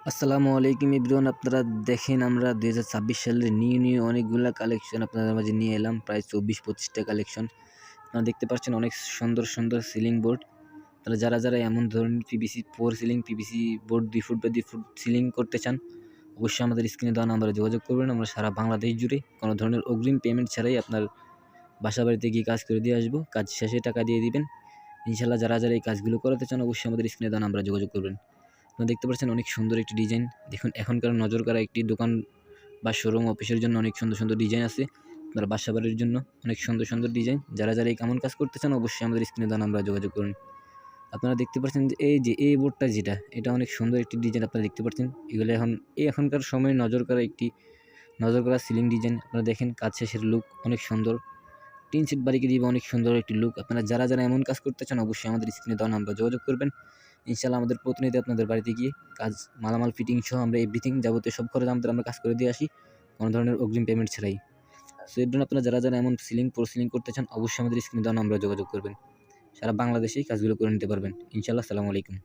আসসালামু আলাইকুম এভরিওয়ান। আপনারা দেখেন আমরা 2026 সালের নিউ অনেকগুলা কালেকশন আপনাদের মাঝে নিয়ে এলাম, প্রায় 24-25টা কালেকশন। আপনারা দেখতে পাচ্ছেন অনেক সুন্দর সিলিং বোর্ড। আপনারা যারা এমন ধরনের PVC 4 ceiling PVC board 2 foot by 2 foot ceiling করতে চান, অবশ্যই আমাদের স্ক্রিনে দেওয়া নাম্বারে যোগাযোগ করবেন। আমরা সারা বাংলাদেশ জুড়ে কোনো ধরনের অগ্রিম পেমেন্ট ছাড়াই আপনার বাসা বাড়িতে গিয়ে কাজ করে দিয়ে আসবো। কাজ শেষে টাকা দিয়ে দিবেন ইনশাআল্লাহ। যারা এই কাজগুলো করাতে চান অবশ্যই আমাদের স্ক্রিনে দেওয়া নাম্বারে যোগাযোগ করবেন। আপনারা দেখতে পাচ্ছেন অনেক সুন্দর একটি ডিজাইন। দেখুন এখনকার নজর কাড়া একটি দোকান বা শোরুম অফিসের জন্য অনেক সুন্দর ডিজাইন আছে। আপনার বাসা বাড়ির জন্য অনেক সুন্দর ডিজাইন। যারা এই কেমন কাজ করতে চান অবশ্যই আমাদের স্ক্রিনে দেওয়া নাম্বারে যোগাযোগ করুন। আপনারা দেখতে পাচ্ছেন যে এই বোর্ডটা যেটা, এটা অনেক সুন্দর একটি ডিজাইন আপনারা দেখতে পাচ্ছেন। এগুলো এখনকার সময়ে নজর কাড়া সিলিং ডিজাইন। আপনারা দেখেন কাজ শেষের লুক অনেক সুন্দর। টিন সেট বাড়িকে দিবে অনেক সুন্দর একটি লুক। আপনারা যারা এমন কাজ করতে চান অবশ্যই আমাদের স্ক্রিনে দেওয়া নাম্বারে যোগাযোগ করবেন। ইনশাআল্লাহ আমাদের প্রতিনিধি আপনাদের বাড়িতে গিয়ে কাজ মালামাল ফিটিং সহ আমরা এভরিথিং যাবতীয় সব খরচ আমরা কাজ করে দিয়ে আসি, কোনো ধরনের অগ্রিম পেমেন্ট ছাড়াই। সো এর জন্য আপনারা যারা এমন সিলিং করতে চান অবশ্যই আমাদের স্ক্রিনে দেওয়া নাম্বারে যোগাযোগ করবেন। সারা বাংলাদেশেই কাজগুলো করে নিতে পারবেন ইনশাআল্লাহ। আসসালামু আলাইকুম।